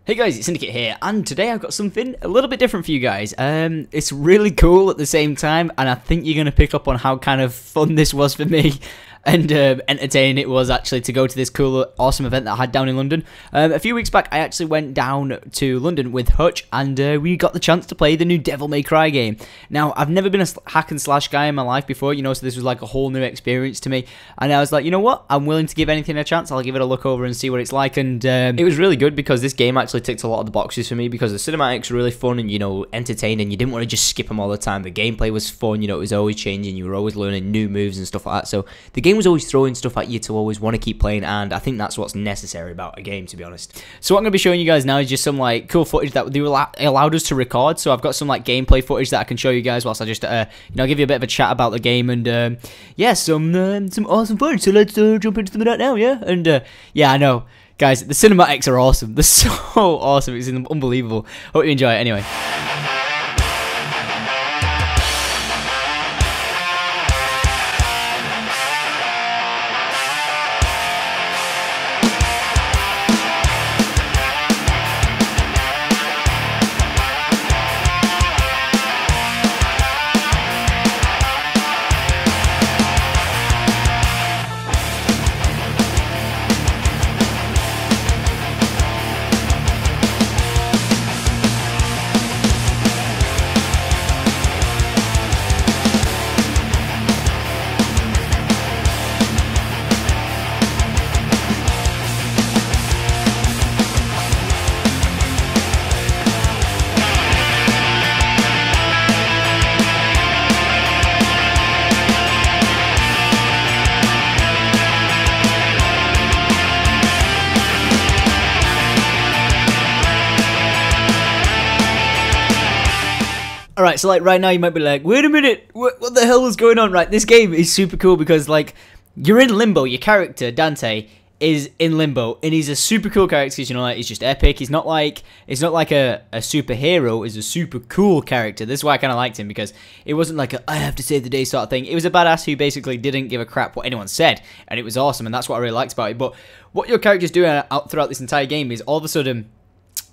Hey guys, it's Syndicate here, and today I've got something a little bit different for you guys. It's really cool at the same time, and I think you're going to pick up on how kind of fun this was for me, and entertaining it was actually to go to this cool, awesome event that I had down in London. A few weeks back, I actually went down to London with Hutch, and we got the chance to play the new Devil May Cry game. Now, I've never been a hack and slash guy in my life before, you know, so this was like a whole new experience to me, and I was like, you know what, I'm willing to give anything a chance. I'll give it a look over and see what it's like, and it was really good because this game actually ticked a lot of the boxes for me because the cinematics were really fun and, you know, entertaining. You didn't want to just skip them all the time. The gameplay was fun, you know, it was always changing. You were always learning new moves and stuff like that, so the game was always throwing stuff at you to always want to keep playing, and I think that's what's necessary about a game, to be honest. So what I'm going to be showing you guys now is just some like cool footage that they allowed us to record. So I've got some like gameplay footage that I can show you guys whilst I just you know, give you a bit of a chat about the game, and yeah, some awesome footage. So let's jump into that now, yeah. And yeah, I know, guys, the cinematics are awesome. They're so awesome. It's unbelievable. Hope you enjoy it anyway. Alright, so like right now you might be like, wait a minute, what the hell was going on? Right, this game is super cool because like, you're in limbo. Your character, Dante, is in limbo, and he's a super cool character, you know, like, he's just epic. He's not like a superhero, he's a super cool character. This is why I kind of liked him, because it wasn't like a I have to save the day sort of thing. It was a badass who basically didn't give a crap what anyone said, and it was awesome, and that's what I really liked about it. But what your character's doing out throughout this entire game is all of a sudden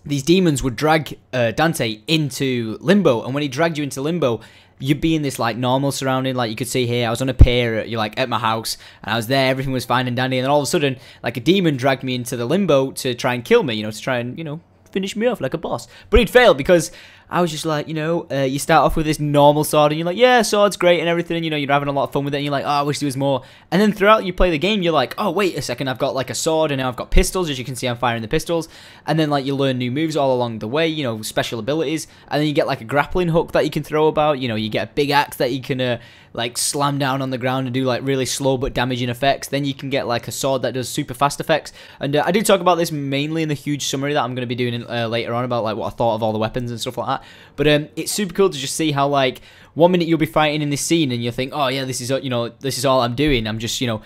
these demons would drag Dante into limbo, and when he dragged you into limbo, you'd be in this like normal surrounding. Like you could see here, I was on a pier, you're like at my house, and I was there, everything was fine and dandy, and then all of a sudden, like a demon dragged me into the limbo to try and kill me, you know, to try and, you know, finish me off like a boss. But he'd failed because I was just like, you know, you start off with this normal sword, and you're like, yeah, sword's great and everything, and, you know, you're having a lot of fun with it, and you're like, oh, I wish there was more. And then throughout you play the game, you're like, oh, wait a second, I've got like a sword, and now I've got pistols. As you can see, I'm firing the pistols. And then like you learn new moves all along the way, you know, special abilities, and then you get like a grappling hook that you can throw about. You know, you get a big axe that you can like slam down on the ground and do like really slow but damaging effects. Then you can get like a sword that does super fast effects, and I do talk about this mainly in the huge summary that I'm going to be doing later on about like what I thought of all the weapons and stuff like that. But it's super cool to just see how like 1 minute you'll be fighting in this scene and you think, oh yeah, this is, you know, this is all I'm doing, I'm just, you know,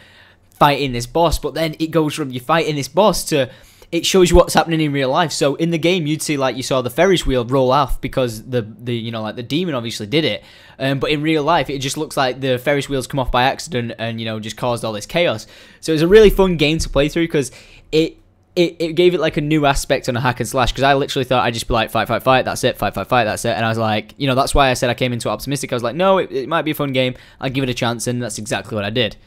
fighting this boss. But then it goes from you fighting this boss to it shows you what's happening in real life. So in the game, you'd see like you saw the Ferris wheel roll off because the you know, like the demon obviously did it. But in real life, it just looks like the Ferris wheels come off by accident and, you know, just caused all this chaos. So it was a really fun game to play through because it gave it like a new aspect on a hack and slash, because I literally thought I'd just be like fight, that's it, fight, that's it. And I was like, you know, that's why I said I came into it optimistic. I was like, no, it might be a fun game, I'll give it a chance, and that's exactly what I did.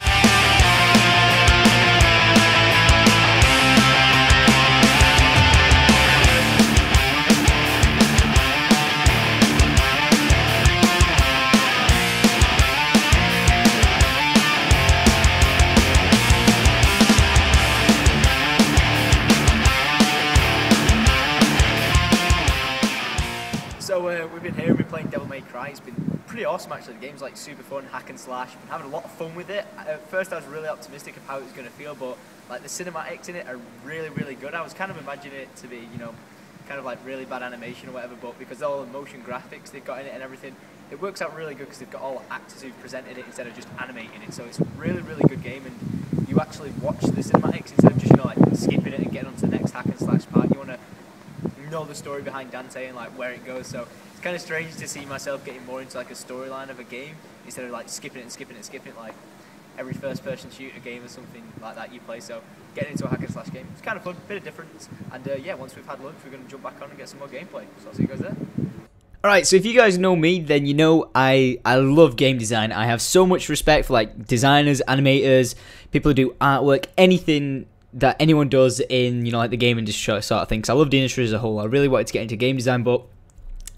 So we've been here, we've been playing Devil May Cry. It's been pretty awesome actually. The game's like super fun, hack and slash. Been having a lot of fun with it. At first I was really optimistic of how it was going to feel, but like the cinematics in it are really, really good. I was kind of imagining it to be, you know, kind of like really bad animation or whatever, but because all the motion graphics they've got in it and everything, it works out really good because they've got all actors who've presented it instead of just animating it. So it's a really, really good game, and you actually watch the cinematics instead of just, you know, like skipping it and getting on to the next hack and slash part. You want to know the story behind Dante and like where it goes. So it's kind of strange to see myself getting more into like a storyline of a game instead of like skipping it and skipping it and skipping it. Like every first-person shooter game or something like that you play. So getting into a hack and slash game, it's kind of fun, bit of difference. And yeah, once we've had lunch, we're going to jump back on and get some more gameplay. So I'll see you guys there. Alright, so if you guys know me, then you know I love game design. I have so much respect for like designers, animators, people who do artwork, anything that anyone does in, you know, like the game industry sort of thing. Because I love the industry as a whole. I really wanted to get into game design, but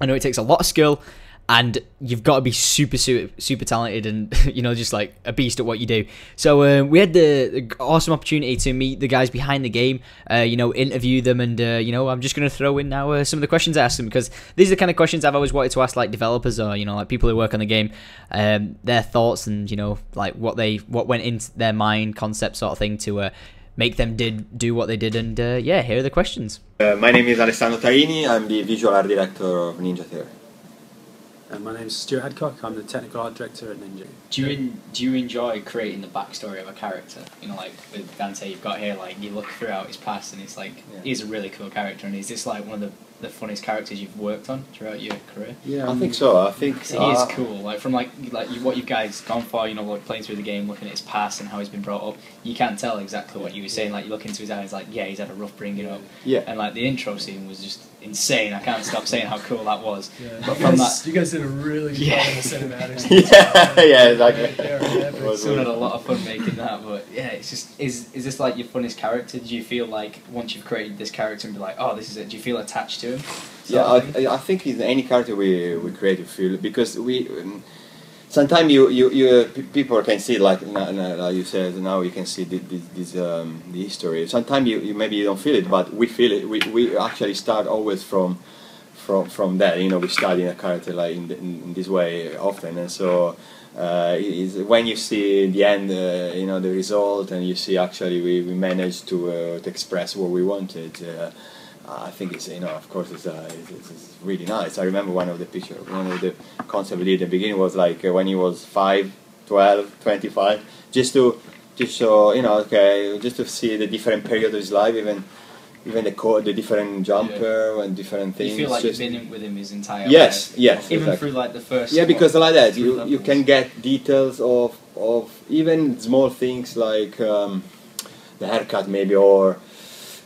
I know it takes a lot of skill, and you've got to be super talented and, you know, just like a beast at what you do. So we had the awesome opportunity to meet the guys behind the game, you know, interview them, and you know, I'm just going to throw in now some of the questions I asked them, because these are the kind of questions I've always wanted to ask like developers, or, you know, like people who work on the game, their thoughts and, you know, like what went into their mind, concept sort of thing to make them do what they did. And yeah, here are the questions. My name is Alessandro Tarini. I'm the visual art director of Ninja Theory. My name is Stuart Hadcock. I'm the technical art director at Ninja. Do you enjoy creating the backstory of a character? You know, like with Dante, you've got here, like you look throughout his past, and it's like he's a really cool character, and is this like one of the funniest characters you've worked on throughout your career? Yeah, I think so. I think he is cool. Like from what you guys gone for, you know, like playing through the game, looking at his past and how he's been brought up. You can't tell exactly what you were saying. Like you look into his eyes, like yeah, he's had a rough bringing up. Yeah. And like the intro scene was just insane. I can't stop saying how cool that was. Yeah. But from You guys did a really good job in the cinematics. yeah, exactly. Someone had a lot of fun making that, but yeah, it's just is this like your funnest character? Do you feel like once you've created this character and be like, oh, this is it? Do you feel attached to him? Yeah, I think in any character we create, you feel, because we sometimes people can see, like you said, now you can see the history. Sometimes you maybe you don't feel it, but we feel it. We actually start always from that. You know, we study a character like in this way often, and so when you see the end, you know, the result, and you see actually we managed to express what we wanted. I think it's, you know, of course it's really nice. I remember one of the concept we did at the beginning was like when he was 5, 12, 25, just to show, you know, okay, just to see the different period of his life, even the different jumper and different things. You feel like you've been with him his entire life. Yes, even exactly. through like the first. Yeah, because like that you can get details of even small things like the haircut maybe, or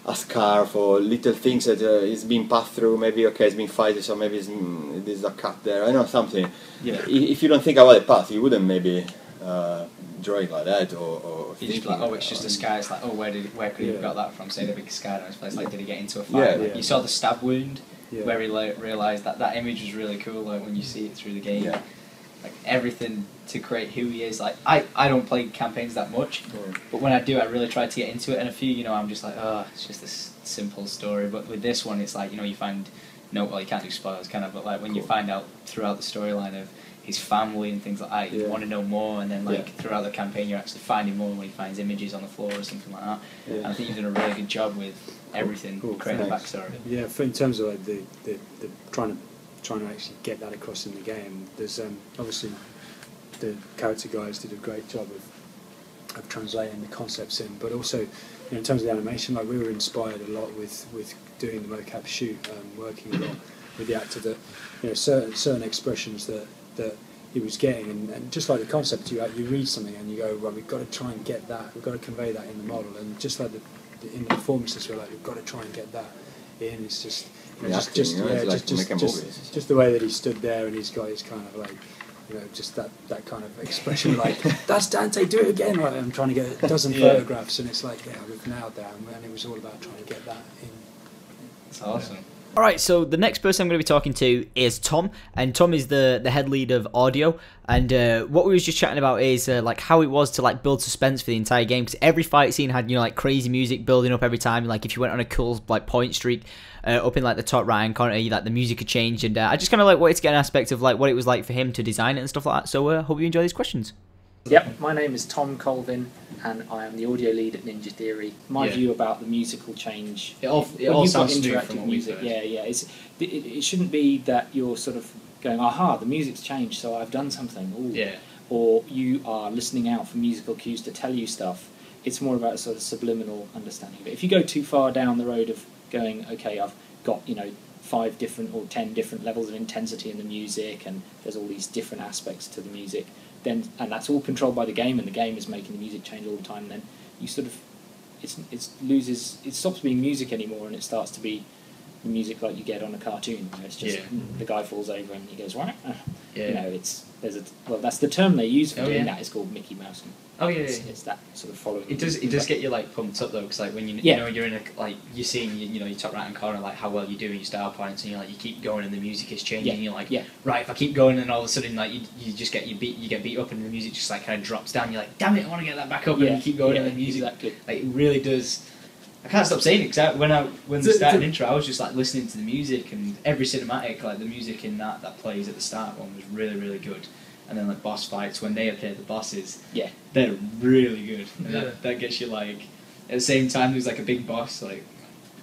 a scarf, or little things that is being passed through. Maybe okay, it's been fighted, so maybe there's a cut there. I know something. Yeah. If you don't think about the past, you wouldn't maybe draw it like that, or You're just like, oh, it's just a scar. It's like, oh, where could he have got that from? Say the big scar on his face. Like, did he get into a fight? Yeah, like, you saw the stab wound, Yeah. where he like, realised that image was really cool. Like when you see it through the game, like everything to create who he is. Like I don't play campaigns that much, but when I do, I really try to get into it. And a few, you know, I'm just like, oh, it's just this simple story. But with this one, it's like, you know, you find well, you can't do spoilers, kind of, but like when you find out throughout the storyline of his family and things like that, you want to know more, and then like throughout the campaign you're actually finding more when he finds images on the floor or something like that. And I think you've done a really good job with everything, creating a backstory. Yeah, in terms of like the trying to actually get that across in the game, there's obviously the character guys did a great job of translating the concepts in, but also, you know, in terms of the animation, like we were inspired a lot with doing the mocap shoot, working a lot with the actor, that, you know, certain expressions that he was getting, and just like the concept, you read something and you go, well, we've got to try and get that, we've got to convey that in the model, and just like in the performances, we're like, we've got to try and get that in. It's just just the way that he stood there, and he's got his kind of like, you know, just that kind of expression, like, that's Dante, do it again. Like, I'm trying to get a dozen photographs, and it's like, yeah, we've nailed that, and it was all about trying to get that in. It's awesome. Alright, so the next person I'm going to be talking to is Tom, and Tom is the head lead of audio, and what we was just chatting about is like how it was to like build suspense for the entire game, because every fight scene had, you know, like crazy music building up every time. Like if you went on a cool like point streak, up in like the top right hand corner, like the music had changed, and I just kind of like wanted to get an aspect of like what it was like for him to design it and stuff like that. So hope you enjoy these questions. Yep, my name is Tom Colvin, and I am the audio lead at Ninja Theory. My view about the musical change, it all sounds smooth from what we've heard. It shouldn't be that you're sort of going, aha, the music's changed, so I've done something. Ooh. Yeah. Or you are listening out for musical cues to tell you stuff. It's more about a sort of subliminal understanding of it. If you go too far down the road of going, okay, I've got, you know, 5 different or 10 different levels of intensity in the music, and there's all these different aspects to the music, then and that's all controlled by the game, and the game is making the music change all the time. Then you sort of it stops being music anymore, and it starts to be music like you get on a cartoon. You know, it's just the guy falls over and he goes right. You know, that's the term they use for doing that. It's called Mickey Mouse. It's that sort of following. It does get you like pumped up though, because like when you know you're in a like you're seeing your top right hand corner like how well you're doing your star points, and you're like you keep going and the music is changing. And you're like right, if I keep going, and all of a sudden like you just get you get beat up and the music just like kind of drops down. You're like damn it, I want to get that back up, and you keep going and the music like it really does. I can't stop saying it because when we started an intro, I was just like listening to the music, and every cinematic, like the music in that plays at the start one was really, really good. And then like boss fights, when they appear, the bosses, they're really good. And that gets you like, at the same time there's like a big boss, like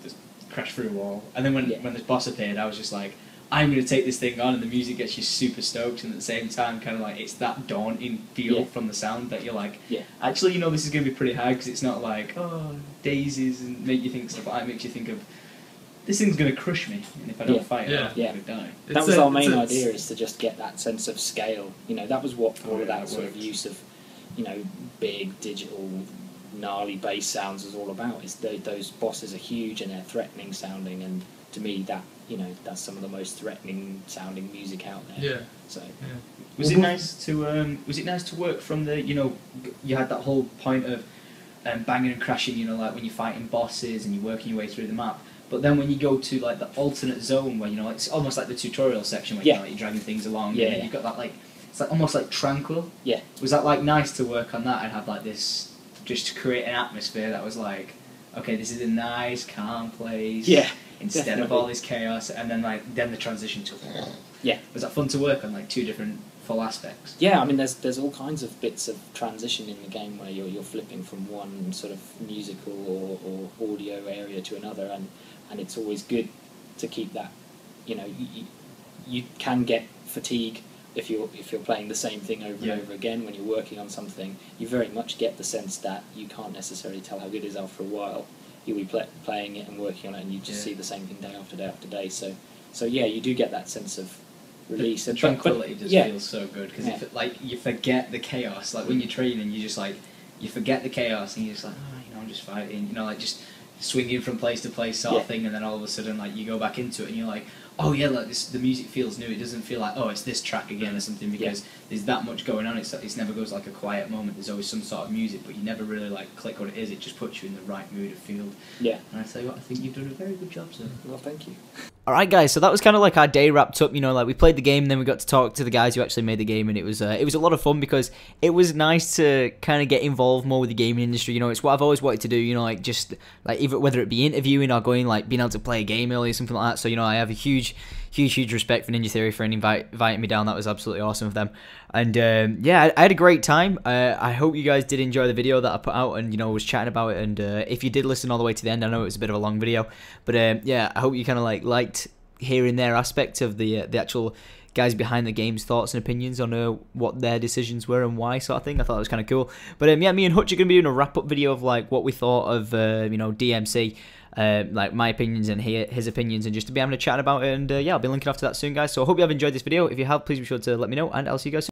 just crash through a wall. And then when this boss appeared, I was just like, I'm going to take this thing on, and the music gets you super stoked, and at the same time kind of like it's that daunting feel from the sound that you're like, actually, you know, this is going to be pretty hard, because it's not like, oh, daisies and make you think stuff like that. It makes you think of, this thing's going to crush me, and if I don't fight it, I'm going to die. That was our main idea, is to just get that sense of scale. You know, that was what all of that sort of use of, you know, big digital gnarly bass sounds is all about. Is those bosses are huge and they're threatening sounding, and to me that, you know, that's some of the most threatening sounding music out there. Yeah. So was it nice to work from the, you know, you had that whole point of banging and crashing, you know, like when you're fighting bosses and you're working your way through the map. But then when you go to like the alternate zone where, you know, it's almost like the tutorial section where you know, you're dragging things along, and then you've got that like, it's like almost like tranquil. Yeah. Was that like nice to work on that and have like this, just to create an atmosphere that was like, okay, this is a nice calm place. Yeah. Instead of all this chaos, and then the transition to was that fun to work on, like two different full aspects? Yeah, I mean there's all kinds of bits of transition in the game where you're flipping from one sort of musical or audio area to another, and it's always good to keep that. You know, you can get fatigue if you're playing the same thing over and over again. When you're working on something, you very much get the sense that you can't necessarily tell how good it is after a while. You'll be playing it and working on it, and you just see the same thing day after day after day. So yeah, you do get that sense of release. The tranquility just feels so good, because like you forget the chaos. Like when you're training, you just like you forget the chaos, and you're just like, oh, you know, I'm just fighting, you know, like just swinging from place to place sort of thing, and then all of a sudden like you go back into it, and you're like, oh yeah, like the music feels new. It doesn't feel like, oh, it's this track again or something, because there's that much going on. It never goes like a quiet moment. There's always some sort of music, but you never really like click what it is. It just puts you in the right mood of field. Yeah. And I tell you what, I think you've done a very good job, sir. Well, thank you. Alright guys, so that was kind of like our day wrapped up, you know, like we played the game, and then we got to talk to the guys who actually made the game, and it was a lot of fun, because it was nice to kind of get involved more with the gaming industry. You know, it's what I've always wanted to do, you know, like just like even whether it be interviewing or going like being able to play a game early or something like that. So, you know, I have a huge respect for Ninja Theory for inviting me down. That was absolutely awesome of them. And yeah, I had a great time. I hope you guys did enjoy the video that I put out, and, you know, was chatting about it. And if you did listen all the way to the end, I know it was a bit of a long video, but yeah, I hope you kind of like liked hearing their aspect of the actual guys behind the game's thoughts and opinions on what their decisions were and why, sort of thing. I thought it was kind of cool. But yeah, me and Hutch are going to be doing a wrap-up video of like what we thought of you know, DMC, like my opinions and his opinions, and just to be having a chat about it. And yeah, I'll be linking off to that soon, guys. So I hope you have enjoyed this video. If you have, please be sure to let me know, and I'll see you guys soon.